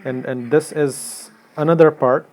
And this is another part,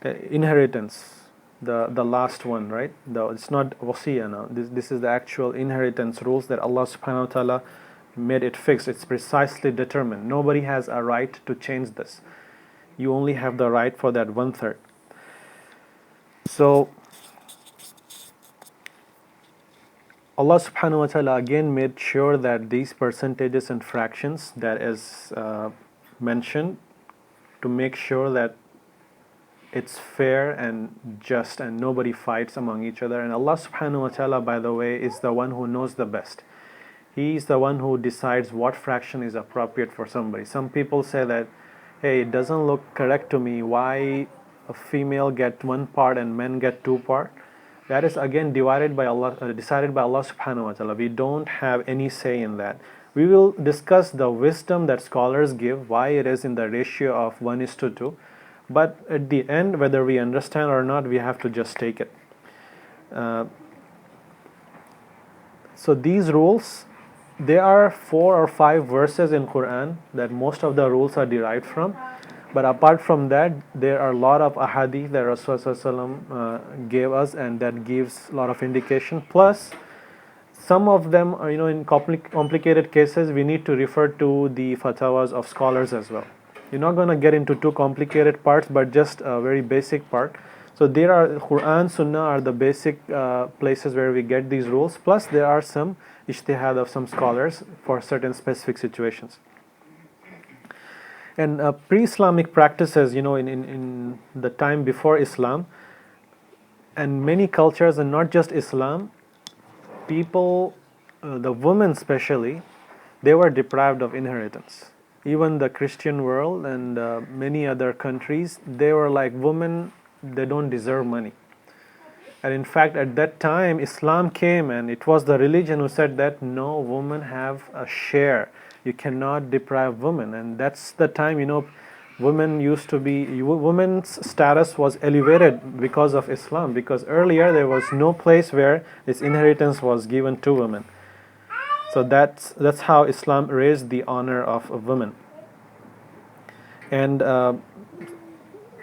inheritance, the last one, right? It's not wasiya now. This is the actual inheritance rules that Allah subhanahu wa ta'ala made it fixed. It's precisely determined. Nobody has a right to change this. You only have the right for that 1/3. So Allah subhanahu wa ta'ala again made sure that these percentages and fractions that is mentioned, to make sure that it's fair and just and nobody fights among each other. And Allah subhanahu wa ta'ala, by the way, is the one who knows the best. He is the one who decides what fraction is appropriate for somebody. Some people say that, hey, it doesn't look correct to me. Why a female get 1 part and men get 2 part? That is again decided by Allah subhanahu wa ta'ala. We don't have any say in that. We will discuss the wisdom that scholars give, why it is in the ratio of 1:2. But at the end, whether we understand or not, we have to just take it. So these rules, there are 4 or 5 verses in Quran that most of the rules are derived from. But apart from that, there are a lot of ahadith that Rasulullah gave us, and that gives a lot of indication. Plus, some of them are, in complicated cases, we need to refer to the fatwas of scholars as well. You're not going to get into too complicated parts, but just a very basic part. So there are Quran, Sunnah are the basic places where we get these rules. Plus, there are some ijtihad of some scholars for certain specific situations. And pre-Islamic practices, in the time before Islam, and many cultures, and not just Islam, people, the women especially, they were deprived of inheritance. Even the Christian world and many other countries, they were like, women, they don't deserve money. And in fact, at that time, Islam came, and it was the religion who said that no, women have a share. You cannot deprive women. And that's the time, women's status was elevated because of Islam. Because earlier there was no place where this inheritance was given to women. So that's how Islam raised the honor of women. And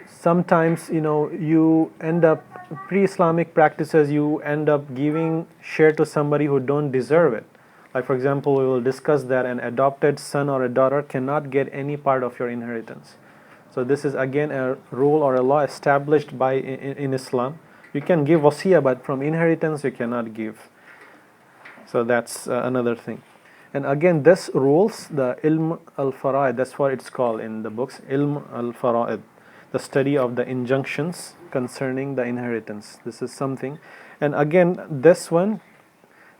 sometimes, you end up, pre-Islamic practices, you end up giving share to somebody who don't deserve it. Like, for example, we will discuss that an adopted son or a daughter cannot get any part of your inheritance. So this is again a rule or a law established by in Islam. You can give wasiyah, but from inheritance you cannot give. So that's another thing. And again, this rules, the ilm al-fara'id, that's what it's called in the books, ilm al-fara'id, the study of the injunctions concerning the inheritance. This is something. And again, this one,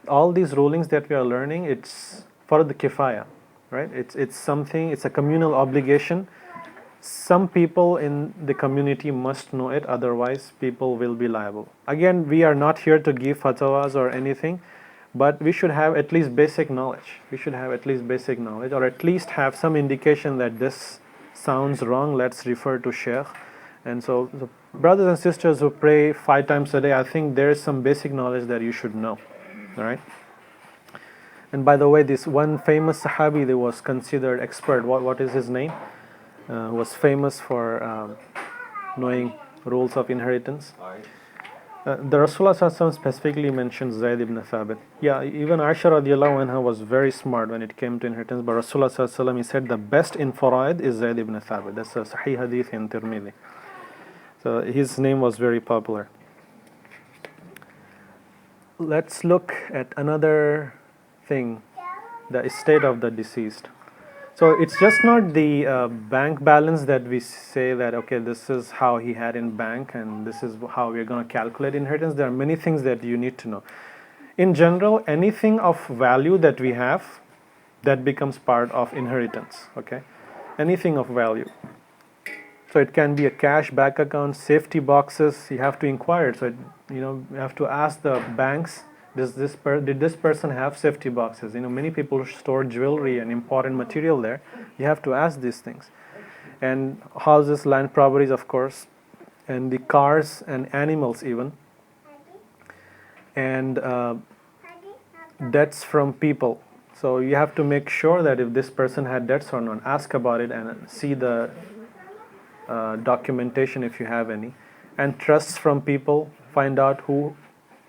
all these rulings that we are learning, it's for the kifaya, right? It's something, it's a communal obligation. Some people in the community must know it, otherwise people will be liable. Again, we are not here to give fatwas or anything, but we should have at least basic knowledge. We should have at least basic knowledge, or at least have some indication that this sounds wrong, let's refer to Sheikh. And so brothers and sisters who pray 5 times a day, I think there is some basic knowledge that you should know. All right. And by the way, this one famous Sahabi that was considered expert, what is his name? Was famous for knowing rules of inheritance. The Rasulullah specifically mentions Zayd ibn Thabit. Yeah, even Aisha radiallahu anha was very smart when it came to inheritance, but Rasulullah he said the best in fara'id is Zayd ibn Thabit. That's a Sahih hadith in Tirmidhi. So his name was very popular. Let's look at another thing, the estate of the deceased. So it's just not the bank balance that we say that, okay, this is how he had in bank and this is how we're going to calculate inheritance. There are many things that you need to know. In general, anything of value that we have, that becomes part of inheritance, okay? Anything of value. So it can be a cash, bank account, safety boxes, you have to inquire. So, you have to ask the banks, did this person have safety boxes? Many people store jewelry and important material there. You have to ask these things. And houses, land, properties, of course, and the cars and animals even. And debts from people. So you have to make sure that if this person had debts or not, ask about it and see the documentation if you have any. And trusts from people, find out who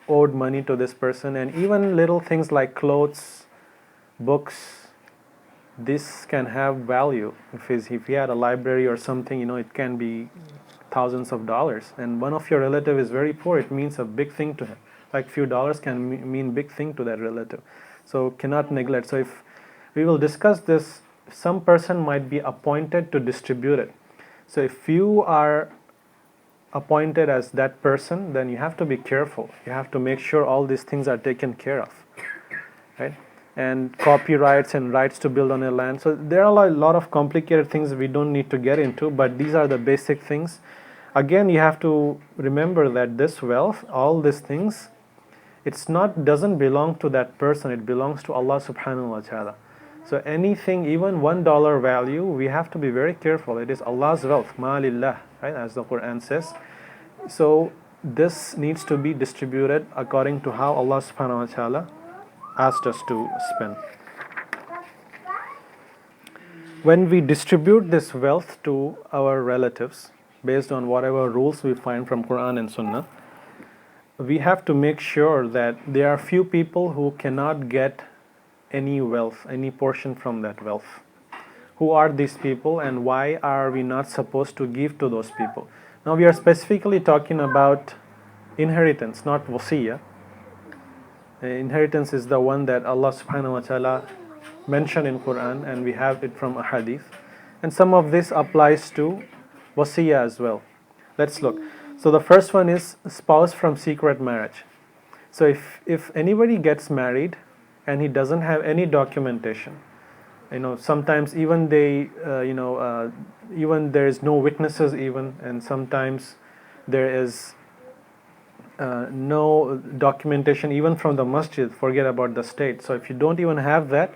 owed money to this person, and even little things like clothes, books, this can have value. If he had a library or something, it can be thousands of dollars. And one of your relative is very poor, it means a big thing to him. Like few dollars can mean big thing to that relative. So cannot neglect. So if we will discuss this, some person might be appointed to distribute it. So if you are appointed as that person, then you have to be careful. You have to make sure all these things are taken care of, right? And copyrights and rights to build on a land. So there are a lot of complicated things we don't need to get into, but these are the basic things. Again, you have to remember that this wealth, all these things, doesn't belong to that person, it belongs to Allah subhanahu wa ta'ala. So anything, even $1 value, we have to be very careful. It is Allah's wealth, ma lillah, right, as the Quran says. So this needs to be distributed according to how Allah subhanahu wa ta'ala asked us to spend. When we distribute this wealth to our relatives, based on whatever rules we find from Quran and Sunnah, we have to make sure that there are few people who cannot get any wealth, any portion from that wealth. Who are these people and why are we not supposed to give to those people? Now we are specifically talking about inheritance, not wasiyah. Inheritance is the one that Allah subhanahu wa ta'ala mentioned in Quran, and we have it from a hadith. And some of this applies to wasiyah as well. Let's look. So the first one is spouse from secret marriage. So if anybody gets married and he doesn't have any documentation, sometimes even even there is no witnesses even, and sometimes there is no documentation even from the masjid, forget about the state. So if you don't even have that,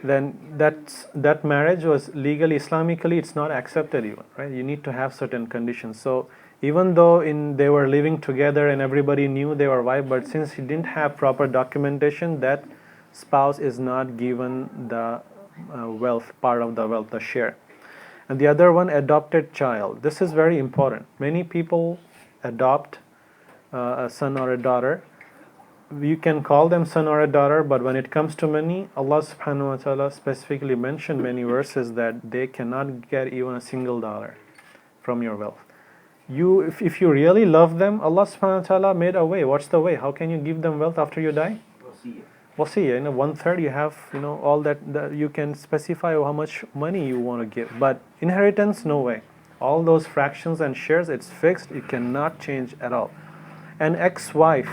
then that marriage was legally, Islamically, it's not accepted even, right? You need to have certain conditions. So even though they were living together and everybody knew they were wife, but since he didn't have proper documentation, that spouse is not given the wealth, part of the wealth, the share. And the other one, adopted child. This is very important. Many people adopt a son or a daughter. You can call them son or a daughter, but when it comes to money, Allah subhanahu wa ta'ala specifically mentioned many verses that they cannot get even a single dollar from your wealth. If you really love them, Allah subhanahu wa ta'ala made a way. What's the way? How can you give them wealth after you die? Wasiyah. 1/3 you have, all that you can specify how much money you want to give. But inheritance, no way. All those fractions and shares, it's fixed. It cannot change at all. An ex-wife.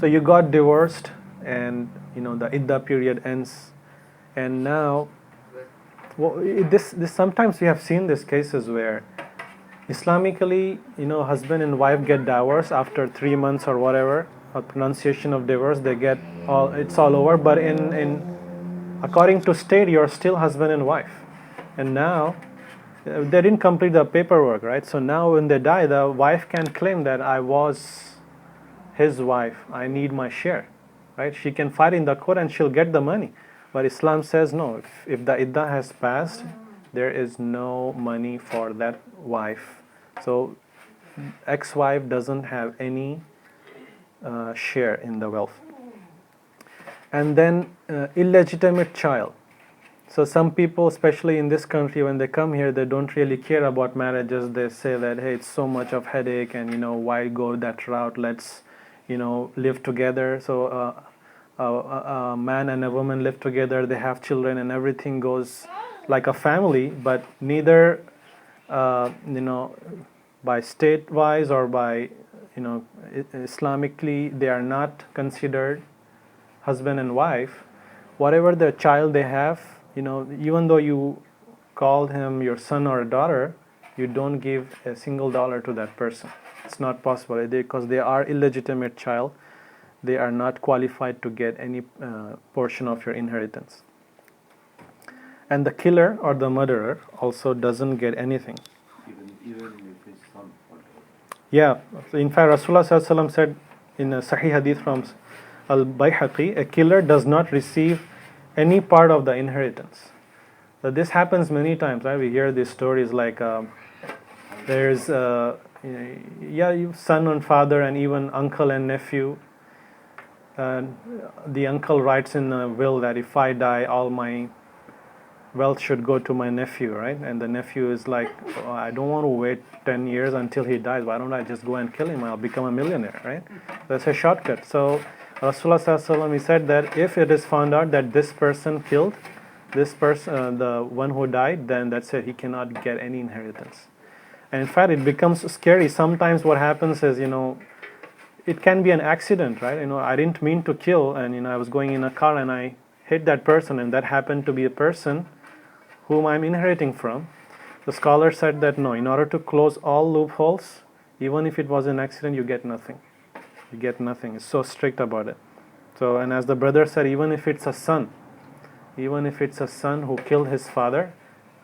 So you got divorced and the iddah period ends, and now this sometimes we have seen these cases where Islamically, husband and wife get divorced after 3 months or whatever, a pronunciation of divorce, it's all over. But in according to state, you're still husband and wife, and now they didn't complete the paperwork, right? So now when they die, the wife can claim that I was his wife, I need my share, right? She can fight in the court and she'll get the money. But Islam says no, if the iddah has passed, there is no money for that wife. So ex-wife doesn't have any share in the wealth. And then illegitimate child. So some people, especially in this country, when they come here, they don't really care about marriages. They say that, hey, it's so much of headache, and why go that route? Let's live together. So a man and a woman live together, they have children, and everything goes like a family, but neither by state-wise or by Islamically, they are not considered husband and wife. Whatever the child they have, even though you called him your son or daughter, you don't give a single dollar to that person. It's not possible because they are illegitimate child. They are not qualified to get any portion of your inheritance. And the killer or the murderer also doesn't get anything. Even if his son. Yeah. In fact, Rasulullah ﷺ said in a Sahih hadith from al-Bayhaqi, a killer does not receive any part of the inheritance. So this happens many times, right? We hear these stories like there's son and father and even uncle and nephew. The uncle writes in a will that if I die, all my wealth should go to my nephew, right? And the nephew is like, oh, I don't want to wait 10 years until he dies. Why don't I just go and kill him? I'll become a millionaire, right? That's a shortcut. So Rasulullah Sallallahu Alaihi Wasallam, he said that if it is found out that this person killed this person, the one who died, then that's it. He cannot get any inheritance. And in fact, it becomes scary. Sometimes what happens is, it can be an accident, right? I didn't mean to kill, and I was going in a car and I hit that person, and that happened to be a person whom I'm inheriting from. The scholar said that no, in order to close all loopholes, even if it was an accident, you get nothing. You get nothing. It's so strict about it. So, and as the brother said, even if it's a son who killed his father,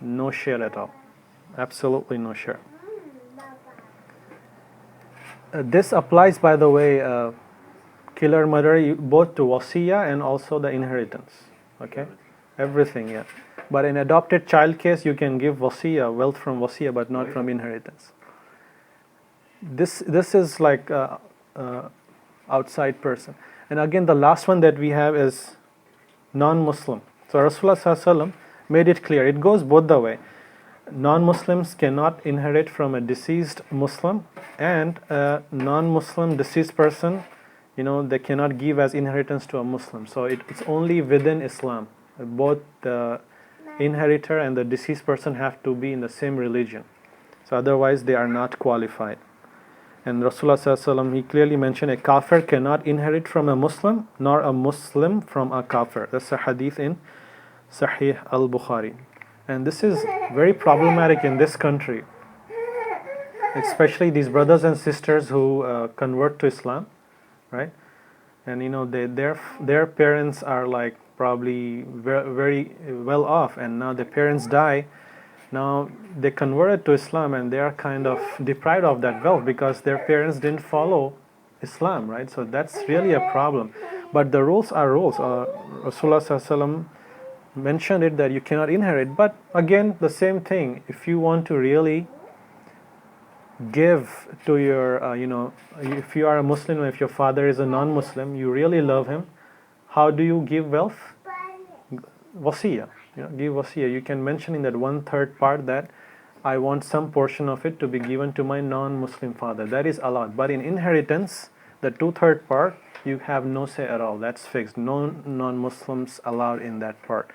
no share at all. Absolutely no share. This applies, by the way, killer murder, both to wasiya and also the inheritance. Okay, everything, yeah. But in adopted child case, you can give wasiya, wealth from wasiya, but not from inheritance. This is like outside person. And again, the last one that we have is non-Muslim. So Rasulullah Sallallahu Alaihi Wasallam made it clear. It goes both the way. Non-Muslims cannot inherit from a deceased Muslim, and a non-Muslim deceased person, they cannot give as inheritance to a Muslim. So it's only within Islam. Both the inheritor and the deceased person have to be in the same religion. So otherwise they are not qualified. And Rasulullah Sallallahu Alaihi Wasallam, he clearly mentioned a kafir cannot inherit from a Muslim, nor a Muslim from a kafir. That's a hadith in Sahih al-Bukhari. And this is very problematic in this country, especially these brothers and sisters who convert to Islam, right? And their parents are like probably very, very well off, and now the parents die. Now they converted to Islam and they are kind of deprived of that wealth because their parents didn't follow Islam, right? So that's really a problem. But the rules are rules. Rasulullah Sallallahu Alaihi Wasallam mentioned it that you cannot inherit, but again the same thing. If you want to really give to your if you are a Muslim and if your father is a non-Muslim, you really love him, how do you give wealth? Wasiya. Give wasiya. You can mention in that 1/3 part that I want some portion of it to be given to my non-Muslim father. That is allowed. But in inheritance, the 2/3 part, you have no say at all. That's fixed. No non-Muslims allowed in that part.